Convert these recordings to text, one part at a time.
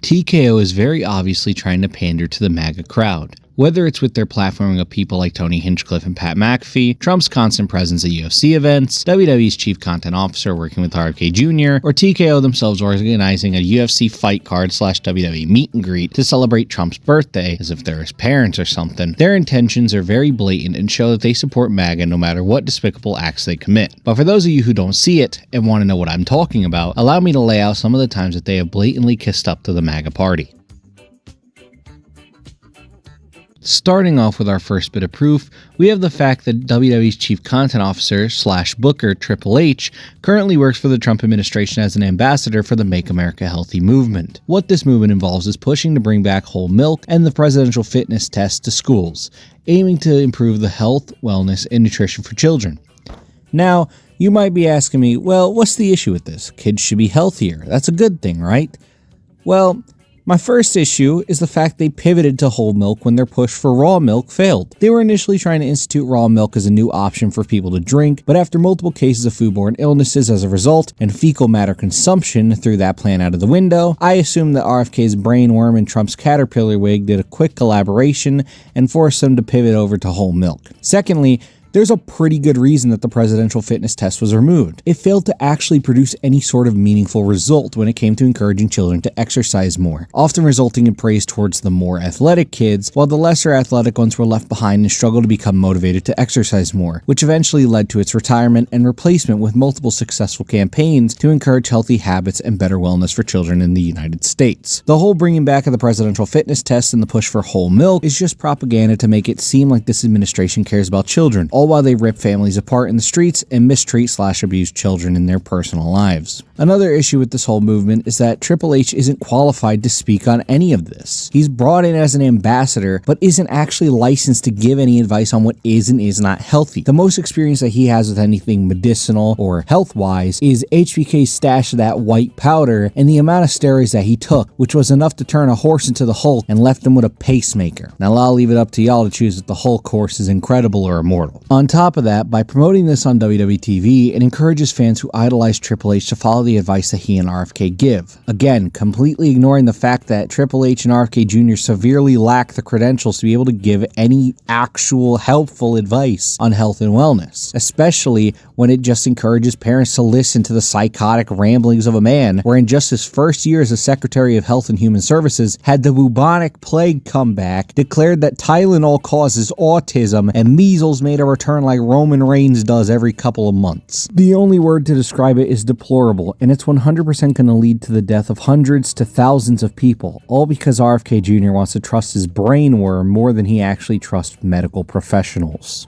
TKO is very obviously trying to pander to the MAGA crowd. Whether it's with their platforming of people like Tony Hinchcliffe and Pat McAfee, Trump's constant presence at UFC events, WWE's chief content officer working with RFK Jr., or TKO themselves organizing a UFC fight card / WWE meet and greet to celebrate Trump's birthday, as if they're his parents or something, their intentions are very blatant and show that they support MAGA no matter what despicable acts they commit. But for those of you who don't see it and want to know what I'm talking about, allow me to lay out some of the times that they have blatantly kissed up to the MAGA party. Starting off with our first bit of proof, we have the fact that WWE's chief content officer / booker Triple H currently works for the Trump administration as an ambassador for the Make America Healthy movement. What this movement involves is pushing to bring back whole milk and the presidential fitness test to schools, aiming to improve the health, wellness, and nutrition for children. Now, you might be asking me, well, what's the issue with this? Kids should be healthier. That's a good thing, right? Well, my first issue is the fact they pivoted to whole milk when their push for raw milk failed. They were initially trying to institute raw milk as a new option for people to drink, but after multiple cases of foodborne illnesses as a result, and fecal matter consumption threw that plan out of the window, I assume that RFK's brainworm and Trump's caterpillar wig did a quick collaboration and forced them to pivot over to whole milk. Secondly, there's a pretty good reason that the presidential fitness test was removed. It failed to actually produce any sort of meaningful result when it came to encouraging children to exercise more, often resulting in praise towards the more athletic kids, while the lesser athletic ones were left behind and struggled to become motivated to exercise more, which eventually led to its retirement and replacement with multiple successful campaigns to encourage healthy habits and better wellness for children in the United States. The whole bringing back of the presidential fitness test and the push for whole milk is just propaganda to make it seem like this administration cares about children, all while they rip families apart in the streets and mistreat / abuse children in their personal lives. Another issue with this whole movement is that Triple H isn't qualified to speak on any of this. He's brought in as an ambassador, but isn't actually licensed to give any advice on what is and is not healthy. The most experience that he has with anything medicinal or health-wise is HBK's stash of that white powder and the amount of steroids that he took, which was enough to turn a horse into the Hulk and left him with a pacemaker. Now I'll leave it up to y'all to choose if the Hulk horse is incredible or immortal. On top of that, by promoting this on WWE TV, it encourages fans who idolize Triple H to follow the advice that he and RFK give. Again, completely ignoring the fact that Triple H and RFK Jr. severely lack the credentials to be able to give any actual helpful advice on health and wellness, especially when it just encourages parents to listen to the psychotic ramblings of a man where in just his first year as a Secretary of Health and Human Services had the bubonic plague come back, declared that Tylenol causes autism, and measles made a return like Roman Reigns does every couple of months. The only word to describe it is deplorable, and it's 100% going to lead to the death of hundreds to thousands of people, all because RFK Jr. wants to trust his brainworm more than he actually trusts medical professionals.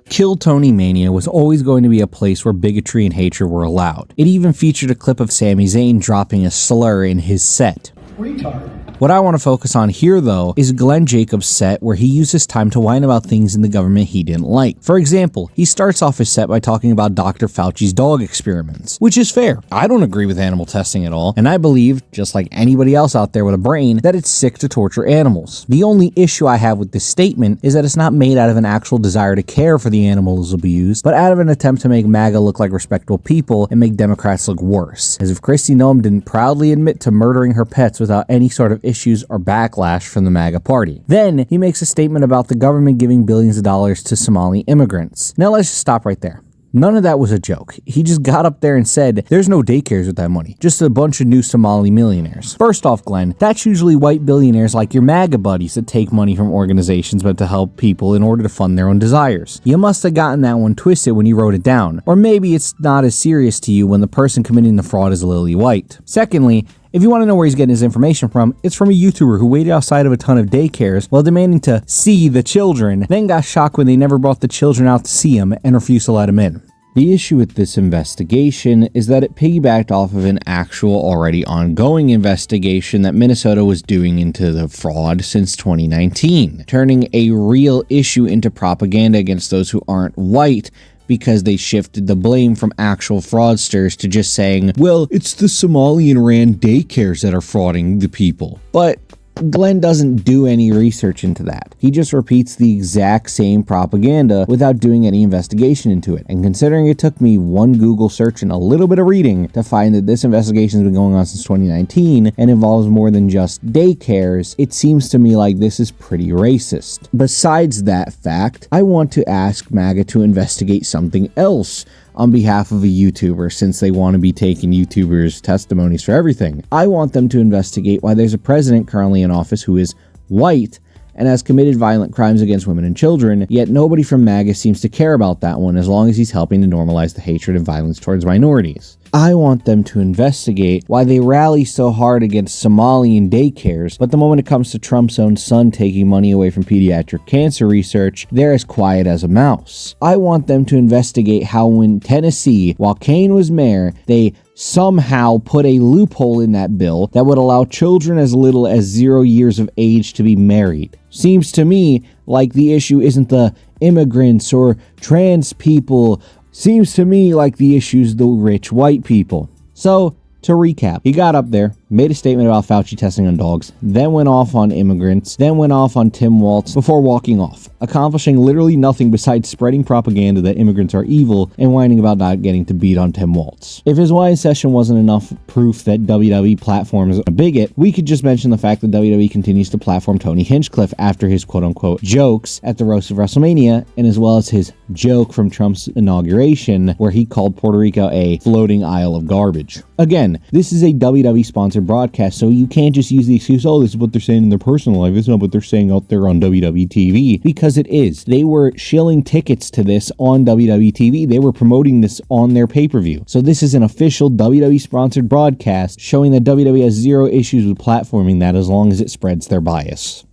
Kill Tony Mania was always going to be a place where bigotry and hatred were allowed. It even featured a clip of Sami Zayn dropping a slur in his set. Retard. What I want to focus on here, though, is Glenn Jacobs' set where he used his time to whine about things in the government he didn't like. For example, he starts off his set by talking about Dr. Fauci's dog experiments, which is fair. I don't agree with animal testing at all, and I believe, just like anybody else out there with a brain, that it's sick to torture animals. The only issue I have with this statement is that it's not made out of an actual desire to care for the animals abused, but out of an attempt to make MAGA look like respectable people and make Democrats look worse, as if Kristi Noem didn't proudly admit to murdering her pets without any sort of issues or backlash from the MAGA party. Then, he makes a statement about the government giving billions of dollars to Somali immigrants. Now let's just stop right there. None of that was a joke. He just got up there and said, there's no daycares with that money, just a bunch of new Somali millionaires. First off, Glenn, that's usually white billionaires like your MAGA buddies that take money from organizations meant to help people in order to fund their own desires. You must have gotten that one twisted when you wrote it down, or maybe it's not as serious to you when the person committing the fraud is lily white. Secondly, if you want to know where he's getting his information from, it's from a YouTuber who waited outside of a ton of daycares while demanding to see the children, then got shocked when they never brought the children out to see him and refused to let him in. The issue with this investigation is that it piggybacked off of an actual already ongoing investigation that Minnesota was doing into the fraud since 2019, turning a real issue into propaganda against those who aren't white, because they shifted the blame from actual fraudsters to just saying, well, it's the Somalian-ran daycares that are frauding the people. But Glenn doesn't do any research into that. He just repeats the exact same propaganda without doing any investigation into it. And considering it took me one Google search and a little bit of reading to find that this investigation has been going on since 2019 and involves more than just daycares, it seems to me like this is pretty racist. Besides that fact, I want to ask Maga to investigate something else on behalf of a YouTuber, since they want to be taking YouTubers' testimonies for everything. I want them to investigate why there's a president currently in office who is white and has committed violent crimes against women and children, yet nobody from MAGA seems to care about that one as long as he's helping to normalize the hatred and violence towards minorities. I want them to investigate why they rally so hard against Somalian daycares, but the moment it comes to Trump's own son taking money away from pediatric cancer research, they're as quiet as a mouse. I want them to investigate how in Tennessee, while Kane was mayor, they somehow put a loophole in that bill that would allow children as little as 0 years of age to be married. Seems to me like the issue isn't the immigrants or trans people. Seems to me like the issue's the rich white people. So, to recap, he got up there, made a statement about Fauci testing on dogs, then went off on immigrants, then went off on Tim Walz before walking off, accomplishing literally nothing besides spreading propaganda that immigrants are evil and whining about not getting to beat on Tim Walz. If his wine session wasn't enough proof that WWE platforms a bigot, we could just mention the fact that WWE continues to platform Tony Hinchcliffe after his quote-unquote jokes at the roast of WrestleMania, and as well as his joke from Trump's inauguration where he called Puerto Rico a floating isle of garbage. Again, this is a WWE sponsored broadcast, so you can't just use the excuse, oh, this is what they're saying in their personal life, it's not what they're saying out there on WWE TV, because it is. They were shilling tickets to this on WWE TV. They were promoting this on their pay-per-view. So this is an official WWE sponsored broadcast showing that WWE has zero issues with platforming that as long as it spreads their bias.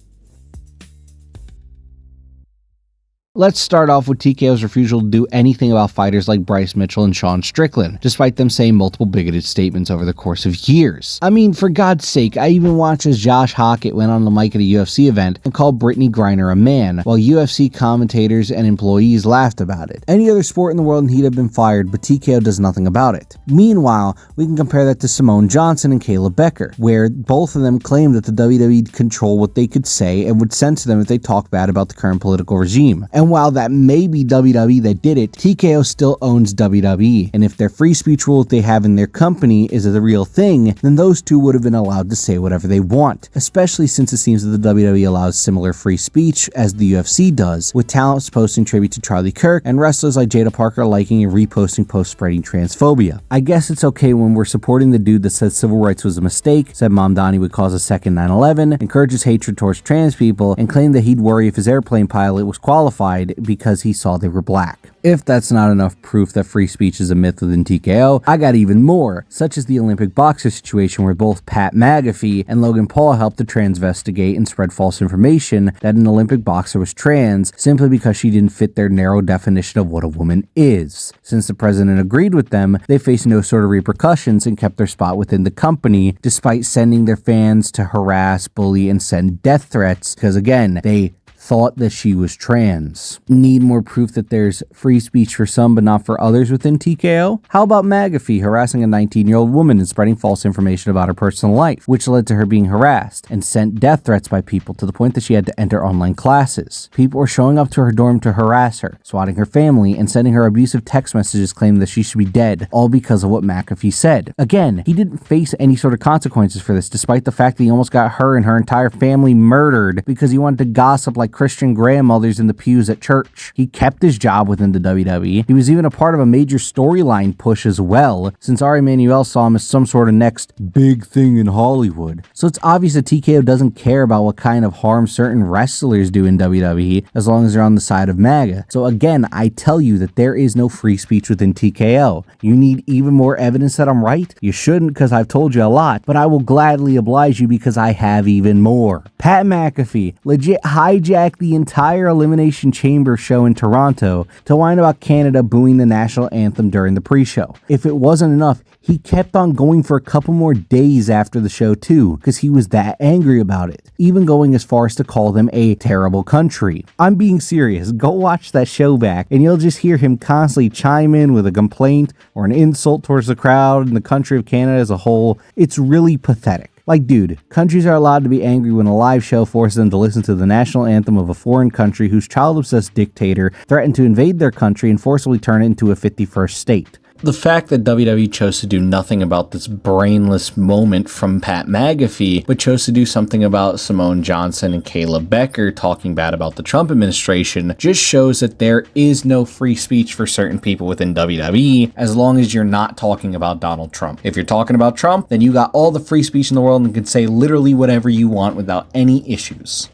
Let's start off with TKO's refusal to do anything about fighters like Bryce Mitchell and Sean Strickland, despite them saying multiple bigoted statements over the course of years. I mean, for God's sake, I even watched as Josh Hockett went on the mic at a UFC event and called Brittany Griner a man, while UFC commentators and employees laughed about it. Any other sport in the world and he'd have been fired, but TKO does nothing about it. Meanwhile, we can compare that to Simone Johnson and Kayla Becker, where both of them claimed that the WWE control what they could say and would censor them if they talk bad about the current political regime. And while that may be WWE that did it, TKO still owns WWE, and if their free speech rule that they have in their company is the real thing, then those two would have been allowed to say whatever they want, especially since it seems that the WWE allows similar free speech as the UFC does, with talents posting tribute to Charlie Kirk and wrestlers like Jada Parker liking and reposting posts spreading transphobia. I guess it's okay when we're supporting the dude that said civil rights was a mistake, said Mamdani would cause a second 9/11, encourages hatred towards trans people, and claimed that he'd worry if his airplane pilot was qualified because he saw they were black. If that's not enough proof that free speech is a myth within TKO, I got even more, such as the Olympic boxer situation where both Pat McAfee and Logan Paul helped to transvestigate and spread false information that an Olympic boxer was trans simply because she didn't fit their narrow definition of what a woman is. Since the president agreed with them, they faced no sort of repercussions and kept their spot within the company, despite sending their fans to harass, bully, and send death threats, because again, they thought that she was trans. Need more proof that there's free speech for some but not for others within TKO? How about McAfee harassing a 19-year-old woman and spreading false information about her personal life, which led to her being harassed and sent death threats by people to the point that she had to enter online classes. People were showing up to her dorm to harass her, swatting her family, and sending her abusive text messages claiming that she should be dead, all because of what McAfee said. Again, he didn't face any sort of consequences for this, despite the fact that he almost got her and her entire family murdered because he wanted to gossip like Christian grandmothers in the pews at church. He kept his job within the WWE. He was even a part of a major storyline push as well, since Ari Emanuel saw him as some sort of next big thing in Hollywood. So it's obvious that TKO doesn't care about what kind of harm certain wrestlers do in WWE as long as they're on the side of MAGA. So again, I tell you that there is no free speech within TKO. You need even more evidence that I'm right? You shouldn't, because I've told you a lot, but I will gladly oblige you because I have even more. Pat McAfee legit hijacked the entire Elimination Chamber show in Toronto to whine about Canada booing the national anthem during the pre-show. If it wasn't enough, he kept on going for a couple more days after the show too, because he was that angry about it, even going as far as to call them a terrible country. I'm being serious. Go watch that show back and you'll just hear him constantly chime in with a complaint or an insult towards the crowd and the country of Canada as a whole. It's really pathetic. Like, dude, countries are allowed to be angry when a live show forces them to listen to the national anthem of a foreign country whose child-obsessed dictator threatened to invade their country and forcibly turn it into a 51st state. The fact that WWE chose to do nothing about this brainless moment from Pat McAfee, but chose to do something about Simone Johnson and Kayla Becker talking bad about the Trump administration just shows that there is no free speech for certain people within WWE as long as you're not talking about Donald Trump. If you're talking about Trump, then you got all the free speech in the world and can say literally whatever you want without any issues.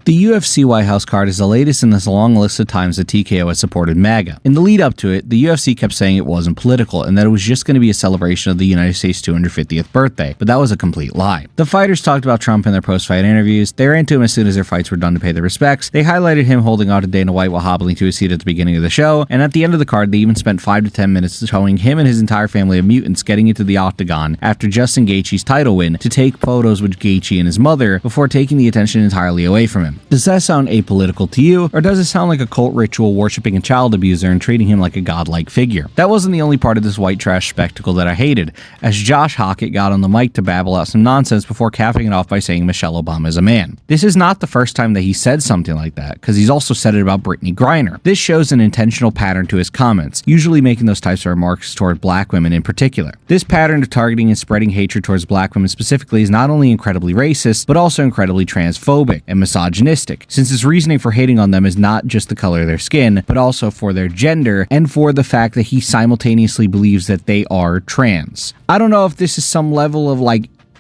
The UFC White House card is the latest in this long list of times that TKO has supported Maga. In the lead up to it, the UFC kept saying it wasn't political and that it was just going to be a celebration of the United States' 250th birthday, but that was a complete lie. The fighters talked about Trump in their post-fight interviews. They ran into him as soon as their fights were done to pay their respects. They highlighted him holding on to Dana White while hobbling to his seat at the beginning of the show, and at the end of the card, they even spent 5 to 10 minutes showing him and his entire family of mutants getting into the octagon after Justin Gaethje's title win to take photos with Gaethje and his mother before taking the attention entirely away from him. Does that sound apolitical to you, or does it sound like a cult ritual worshipping a child abuser and treating him like a godlike figure? That wasn't the only part of this white trash spectacle that I hated, as Josh Hockett got on the mic to babble out some nonsense before capping it off by saying Michelle Obama is a man. This is not the first time that he said something like that, because he's also said it about Brittany Griner. This shows an intentional pattern to his comments, usually making those types of remarks toward black women in particular. This pattern of targeting and spreading hatred towards black women specifically is not only incredibly racist, but also incredibly transphobic and misogynistic, since his reasoning for hating on them is not just the color of their skin, but also for their gender and for the fact that he simultaneously believes that they are trans. I don't know if this is some level of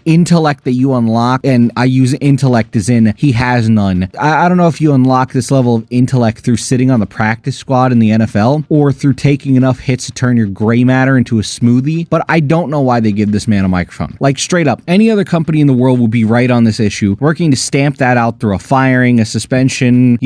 intellect that you unlock, and I use intellect as in he has none. I don't know if you unlock this level of intellect through sitting on the practice squad in the NFL or through taking enough hits to turn your gray matter into a smoothie, but I don't know why they give this man a microphone. Like, straight up, any other company in the world would be right on this issue, working to stamp that out through a firing, a suspension,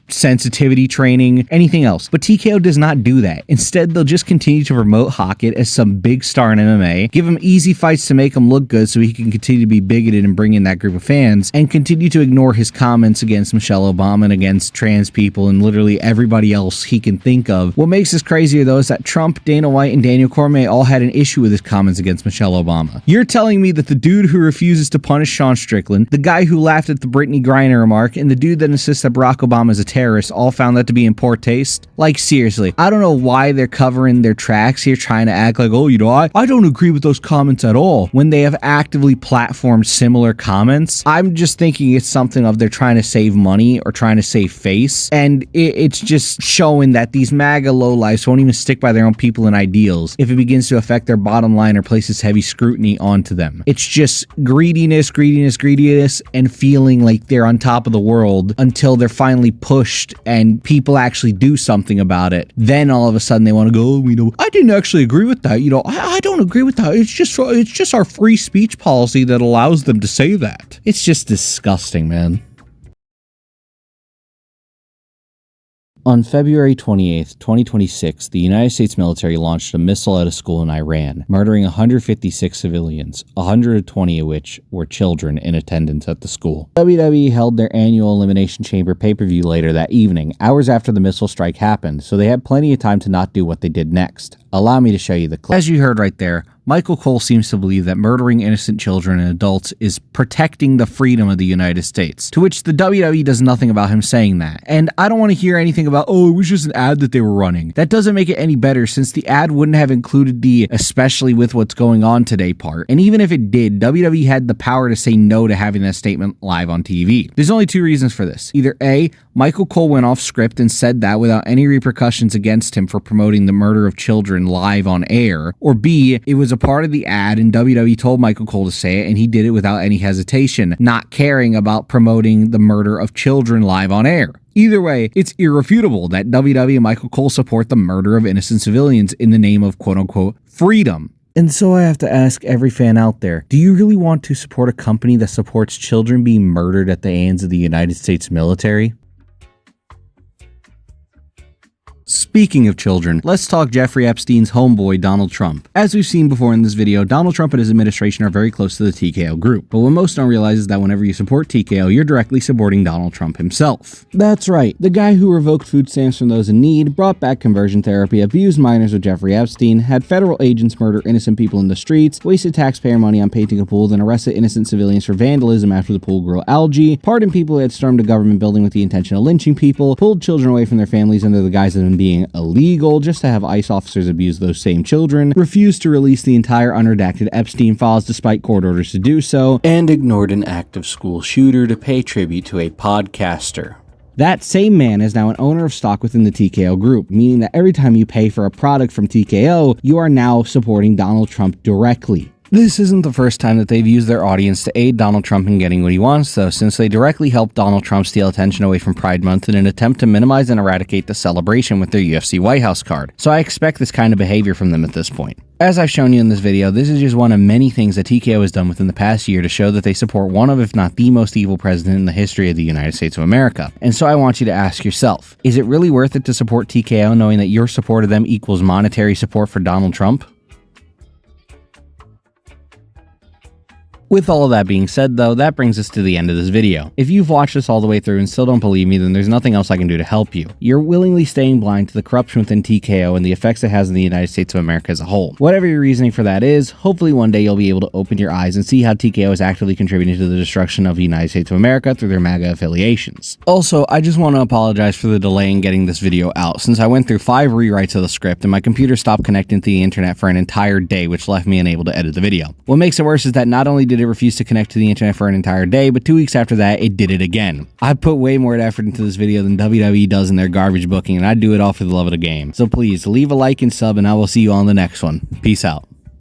sensitivity training, anything else. But TKO does not do that. Instead, they'll just continue to promote Hockett as some big star in MMA, give him easy fights to make him look good so he can continue to be bigoted and bring in that group of fans, and continue to ignore his comments against Michelle Obama and against trans people and literally everybody else he can think of. What makes this crazier, though, is that Trump, Dana White, and Daniel Cormier all had an issue with his comments against Michelle Obama. You're telling me that the dude who refuses to punish Sean Strickland, the guy who laughed at the Brittany Griner remark, and the dude that insists that Barack Obama is a terrorist all found that to be in poor taste? Like, seriously, I don't know why they're covering their tracks here trying to act like, I don't agree with those comments at all, when they have actively platformed similar comments. I'm just thinking it's something of they're trying to save money or trying to save face, and it's just showing that these MAGA lowlifes won't even stick by their own people and ideals if it begins to affect their bottom line or places heavy scrutiny onto them. It's just greediness, and feeling like they're on top of the world until they're finally pushed and people actually do something about it. Then all of a sudden they want to go, I didn't actually agree with that. I don't agree with that. It's just our free speech policy that allows them to say that. It's just disgusting, man. On February 28, 2026, the United States military launched a missile at a school in Iran, murdering 156 civilians, 120 of which were children in attendance at the school. WWE held their annual Elimination Chamber pay-per-view later that evening, hours after the missile strike happened, so they had plenty of time to not do what they did next. Allow me to show you the clip. As you heard right there, Michael Cole seems to believe that murdering innocent children and adults is protecting the freedom of the United States, to which the WWE does nothing about him saying that. And I don't want to hear anything about, it was just an ad that they were running. That doesn't make it any better, since the ad wouldn't have included the especially with what's going on today part. And even if it did, WWE had the power to say no to having that statement live on TV. There's only two reasons for this. Either A, Michael Cole went off script and said that without any repercussions against him for promoting the murder of children live on air, or B, it was a part of the ad and WWE told Michael Cole to say it and he did it without any hesitation, not caring about promoting the murder of children live on air. Either way, it's irrefutable that WWE and Michael Cole support the murder of innocent civilians in the name of quote-unquote freedom. And so I have to ask every fan out there, do you really want to support a company that supports children being murdered at the hands of the United States military? Speaking of children, let's talk Jeffrey Epstein's homeboy, Donald Trump. As we've seen before in this video, Donald Trump and his administration are very close to the TKO group, but what most don't realize is that whenever you support TKO, you're directly supporting Donald Trump himself. That's right, the guy who revoked food stamps from those in need, brought back conversion therapy, abused minors with Jeffrey Epstein, had federal agents murder innocent people in the streets, wasted taxpayer money on painting a pool, then arrested innocent civilians for vandalism after the pool grew algae, pardoned people who had stormed a government building with the intention of lynching people, pulled children away from their families under the guise of them being illegal just to have ICE officers abuse those same children, refused to release the entire unredacted Epstein files despite court orders to do so, and ignored an active school shooter to pay tribute to a podcaster. That same man is now an owner of stock within the TKO group, meaning that every time you pay for a product from TKO, you are now supporting Donald Trump directly. This isn't the first time that they've used their audience to aid Donald Trump in getting what he wants, though, since they directly helped Donald Trump steal attention away from Pride Month in an attempt to minimize and eradicate the celebration with their UFC White House card. So I expect this kind of behavior from them at this point. As I've shown you in this video, this is just one of many things that TKO has done within the past year to show that they support one of, if not the most evil president in the history of the United States of America. And so I want you to ask yourself, is it really worth it to support TKO knowing that your support of them equals monetary support for Donald Trump? With all of that being said though, that brings us to the end of this video. If you've watched this all the way through and still don't believe me, then there's nothing else I can do to help you. You're willingly staying blind to the corruption within TKO and the effects it has on the United States of America as a whole. Whatever your reasoning for that is, hopefully one day you'll be able to open your eyes and see how TKO is actively contributing to the destruction of the United States of America through their Maga affiliations. Also, I just want to apologize for the delay in getting this video out, since I went through 5 rewrites of the script and my computer stopped connecting to the internet for an entire day, which left me unable to edit the video. What makes it worse is that not only did it refuse to connect to the internet for an entire day, but 2 weeks after that, it did it again. I put way more effort into this video than WWE does in their garbage booking, and I do it all for the love of the game. So please, leave a like and sub, and I will see you on the next one. Peace out.